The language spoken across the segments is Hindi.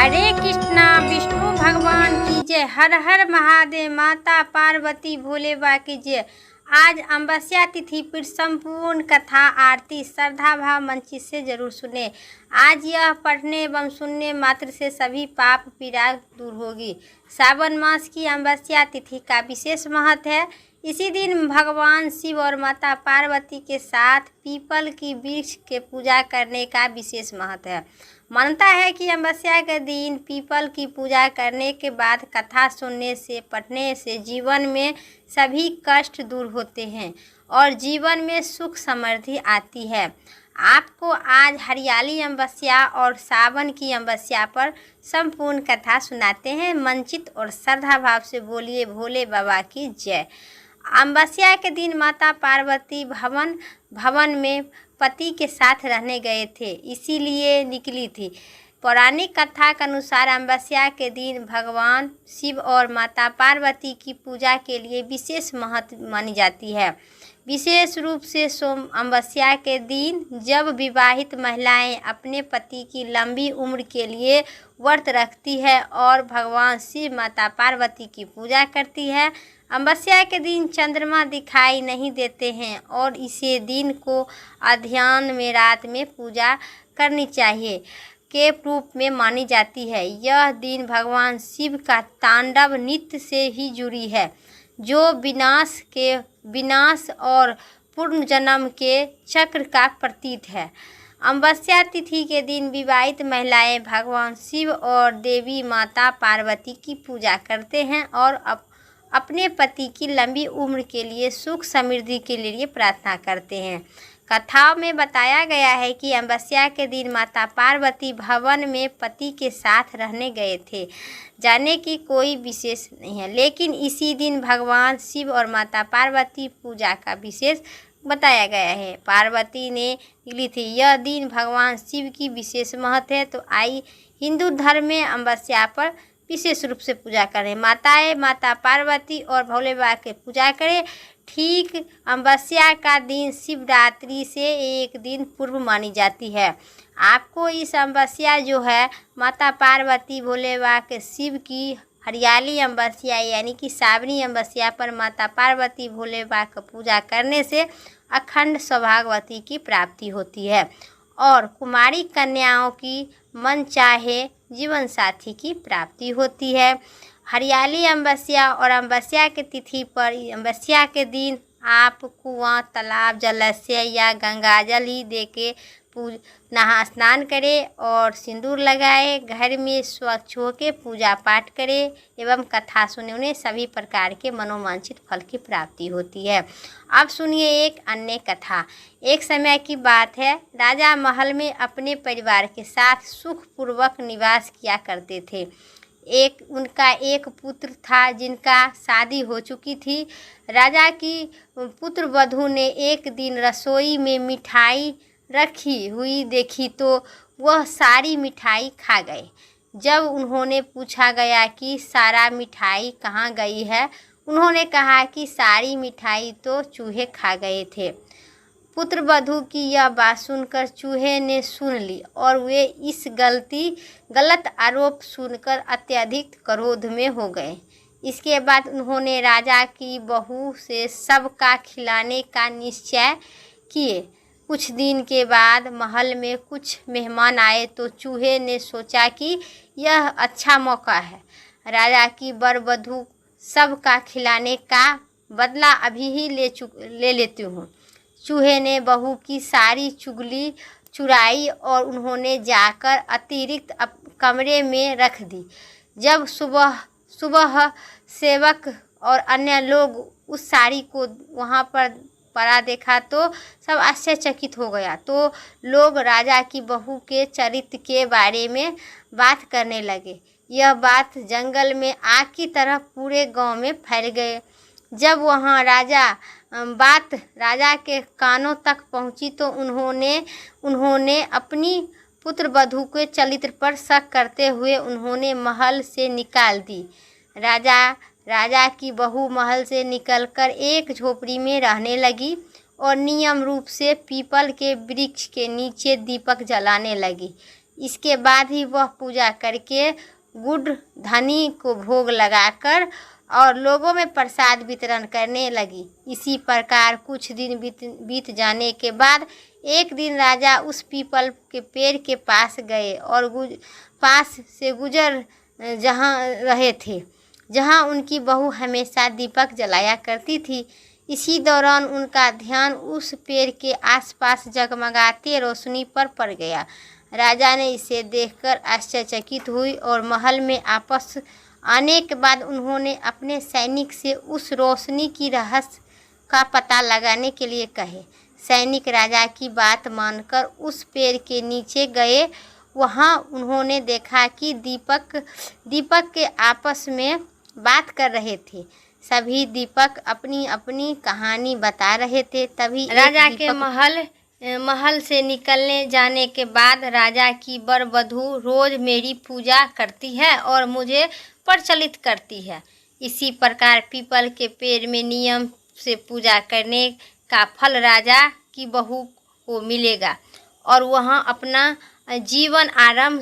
हरे कृष्णा विष्णु भगवान की जय। हर हर महादेव। माता पार्वती भोले बा की जय। आज अमावस्या तिथि पर संपूर्ण कथा आरती श्रद्धा भाव मंचित से जरूर सुने। आज यह पढ़ने एवं सुनने मात्र से सभी पाप पीड़ा दूर होगी। सावन मास की अमावस्या तिथि का विशेष महत्व है। इसी दिन भगवान शिव और माता पार्वती के साथ पीपल की वृक्ष के पूजा करने का विशेष महत्व है। मानता है कि अमावस्या के दिन पीपल की पूजा करने के बाद कथा सुनने से पढ़ने से जीवन में सभी कष्ट दूर होते हैं और जीवन में सुख समृद्धि आती है। आपको आज हरियाली अमावस्या और सावन की अमावस्या पर संपूर्ण कथा सुनाते हैं। मंचित और श्रद्धा भाव से बोलिए भोले बाबा की जय। अमावस्या के दिन माता पार्वती भवन में पति के साथ रहने गए थे, इसीलिए निकली थी। पौराणिक कथा के अनुसार अमावस्या के दिन भगवान शिव और माता पार्वती की पूजा के लिए विशेष महत्व मानी जाती है। विशेष रूप से सोम अमावस्या के दिन जब विवाहित महिलाएं अपने पति की लंबी उम्र के लिए व्रत रखती है और भगवान शिव माता पार्वती की पूजा करती है। अमावस्या के दिन चंद्रमा दिखाई नहीं देते हैं और इसे दिन को अध्ययन में रात में पूजा करनी चाहिए के रूप में मानी जाती है। यह दिन भगवान शिव का तांडव नृत्य से ही जुड़ी है, जो विनाश और पुनर्जन्म के चक्र का प्रतीक है। अमावस्या तिथि के दिन विवाहित महिलाएं भगवान शिव और देवी माता पार्वती की पूजा करते हैं और अपने पति की लंबी उम्र के लिए सुख समृद्धि के लिए प्रार्थना करते हैं। कथाओं में बताया गया है कि अमावस्या के दिन माता पार्वती भवन में पति के साथ रहने गए थे। जाने की कोई विशेष नहीं है, लेकिन इसी दिन भगवान शिव और माता पार्वती पूजा का विशेष बताया गया है। पार्वती ने निकली थी। यह दिन भगवान शिव की विशेष महत्व है। तो आई हिंदू धर्म में अमावस्या पर विशेष रूप से पूजा करें। माता पार्वती और भोले बाबा के पूजा करें। ठीक अमावस्या का दिन शिवरात्रि से एक दिन पूर्व मानी जाती है। आपको इस अमावस्या जो है माता पार्वती भोले बाबा के शिव की हरियाली अमावस्या यानी कि सावनी अमावस्या पर माता पार्वती भोले बाबा की पूजा करने से अखंड सौभाग्यवती की प्राप्ति होती है और कुमारी कन्याओं की मन चाहे जीवन साथी की प्राप्ति होती है। हरियाली अमावस्या और अमावस्या के तिथि पर अमावस्या के दिन आप कुआं, तालाब, जलाशय या गंगाजल ही दे के नहा स्नान करें और सिंदूर लगाए। घर में स्वच्छ होकर पूजा पाठ करें एवं कथा सुने। उन्हें सभी प्रकार के मनोवांछित फल की प्राप्ति होती है। अब सुनिए एक अन्य कथा। एक समय की बात है, राजा महल में अपने परिवार के साथ सुखपूर्वक निवास किया करते थे। उनका एक पुत्र था जिनका शादी हो चुकी थी। राजा की पुत्र वधू ने एक दिन रसोई में मिठाई रखी हुई देखी तो वह सारी मिठाई खा गए। जब उन्होंने पूछा गया कि सारा मिठाई कहाँ गई है, उन्होंने कहा कि सारी मिठाई तो चूहे खा गए थे। पुत्र वधू की यह बात सुनकर चूहे ने सुन ली और वे इस गलत आरोप सुनकर अत्यधिक क्रोध में हो गए। इसके बाद उन्होंने राजा की बहू से सबका खिलाने का निश्चय किए। कुछ दिन के बाद महल में कुछ मेहमान आए तो चूहे ने सोचा कि यह अच्छा मौका है, राजा की वर वधू सबका खिलाने का बदला अभी ही ले लेती हूँ। चूहे ने बहू की सारी चुगली चुराई और उन्होंने जाकर अतिरिक्त कमरे में रख दी। जब सुबह सेवक और अन्य लोग उस साड़ी को वहाँ पर पड़ा देखा तो सब आश्चर्यचकित हो गया। तो लोग राजा की बहू के चरित्र के बारे में बात करने लगे। यह बात जंगल में आग की तरह पूरे गांव में फैल गए। जब वहाँ बात राजा के कानों तक पहुँची तो उन्होंने अपनी पुत्र वधू के चरित्र पर शक करते हुए उन्होंने महल से निकाल दी। राजा की बहू महल से निकलकर एक झोपड़ी में रहने लगी और नियम रूप से पीपल के वृक्ष के नीचे दीपक जलाने लगी। इसके बाद ही वह पूजा करके गुड़ धनी को भोग लगाकर और लोगों में प्रसाद वितरण करने लगी। इसी प्रकार कुछ दिन बीत जाने के बाद एक दिन राजा उस पीपल के पेड़ के पास गए और पास से गुजर जहाँ रहे थे, जहाँ उनकी बहू हमेशा दीपक जलाया करती थी। इसी दौरान उनका ध्यान उस पेड़ के आसपास जगमगाती रोशनी पर पड़ गया। राजा ने इसे देखकर आश्चर्यचकित हुई और महल में वापस आने के बाद उन्होंने अपने सैनिक से उस रोशनी की रहस्य का पता लगाने के लिए कहे। सैनिक राजा की बात मानकर उस पेड़ के नीचे गए। वहाँ उन्होंने देखा कि दीपक के आपस में बात कर रहे थे। सभी दीपक अपनी अपनी कहानी बता रहे थे। तभी राजा के महल से निकलने जाने के बाद राजा की वर वधू रोज मेरी पूजा करती है और मुझे प्रचलित करती है। इसी प्रकार पीपल के पेड़ में नियम से पूजा करने का फल राजा की बहू को मिलेगा और वह अपना जीवन आराम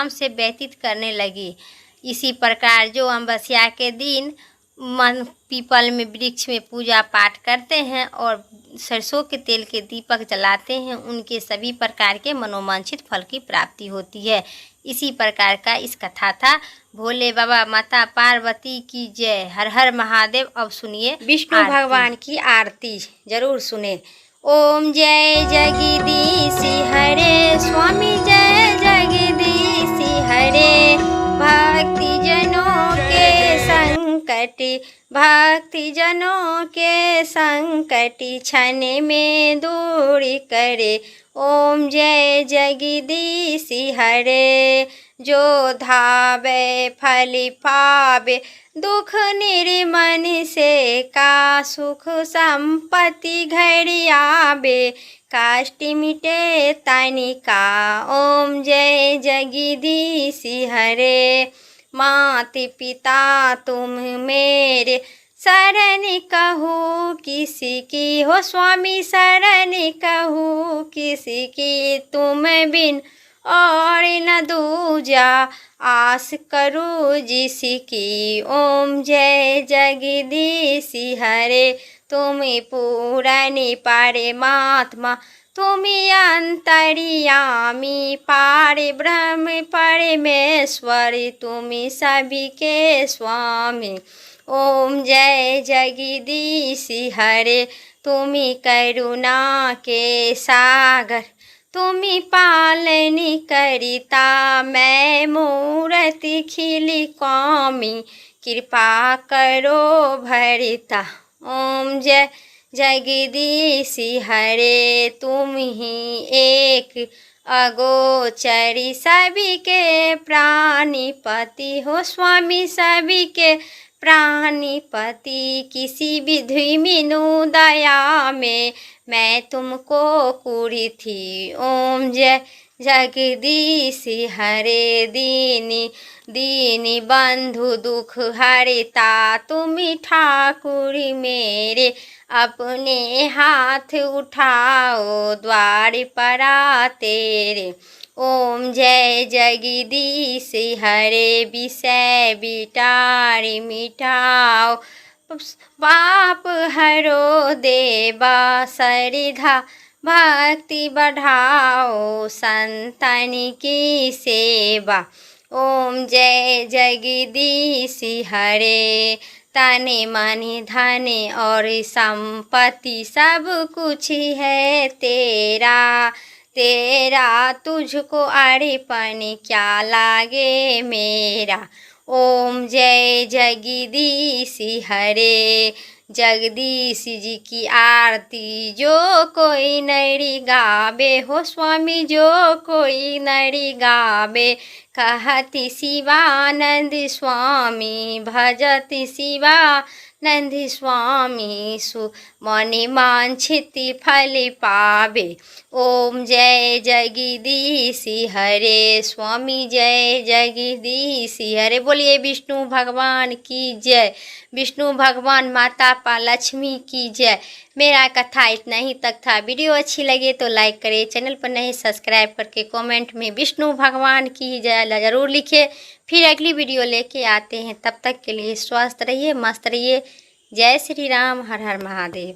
से व्यतीत करने लगी। इसी प्रकार जो अमावस्या के दिन पीपल में वृक्ष में पूजा पाठ करते हैं और सरसों के तेल के दीपक जलाते हैं, उनके सभी प्रकार के मनोवांछित फल की प्राप्ति होती है। इसी प्रकार का इस कथा था। भोले बाबा माता पार्वती की जय। हर हर महादेव। अब सुनिए विष्णु भगवान की आरती, जरूर सुने। ओम जय जगदीश हरे स्वामी, जय जगदीश हरे। भक्ति जनों के संकट क्षण में दूर करे। ओम जय जगदीश हरे। जो धावे फल पावे, दुख निर्मन से का सुख संपत्ति घर आवे। काष्ट मिटे तनिका। ओम जय जगदीश हरे। माता पिता तुम मेरे शरण कहूँ किसी की, हो स्वामी शरण कहूँ किसी की। तुम बिन और न दूजा आस करूँ जिसकी। ओम जय जगदीश हरे। तुम पूर्ण परमात्मा, तुम अंतर्यामी पार ब्रह्म परमेश्वर, तुम सभी के स्वामी। ओम जय जगदीश हरे। तुम करुणा के सागर, तुम पालन करिता। मैं मूर्ति खिली कौमी, कृपा करो भरिता। ओम जय जगदीश हरे। तुम ही एक अगोचरी, सभी के प्राणीपति, हो स्वामी सभी के प्राणीपति। किसी विधि मीनू दया में मैं तुमको पूरी थी। ओम जय जगदीश हरे। दीनी बंधु दुख हरिता, तुम ठाकुर मेरे। अपने हाथ उठाओ द्वार पर तेरे। ओम जय जगदीश हरे। विषय विटार मिटाओ, पाप हरो देवा। श्रद्धा भक्ति बढ़ाओ, संतन की सेवा। ओम जय जगदीश हरे। तने मन धन और संपत्ति सब कुछ है तेरा। तुझको अर्पण क्या लागे मेरा। ओम जय जगदीश हरे। जगदीश जी की आरती जो कोई नरी गावे, हो स्वामी जो कोई नरी गावे। कहति शिवानंद स्वामी, भजति शिवानंद नंदी स्वामी सु मनि वांछित फल पावे। ओम जय जगदीश हरे, स्वामी जय जगदीश हरे। बोलिए विष्णु भगवान की जय, विष्णु भगवान माता पा लक्ष्मी की जय। मेरा कथा इतना ही तक था। वीडियो अच्छी लगे तो लाइक करें, चैनल पर नहीं सब्सक्राइब करके कमेंट में विष्णु भगवान की जय ज़रूर लिखिए। फिर अगली वीडियो लेके आते हैं, तब तक के लिए स्वस्थ रहिए, मस्त रहिए। जय श्री राम, हर हर महादेव।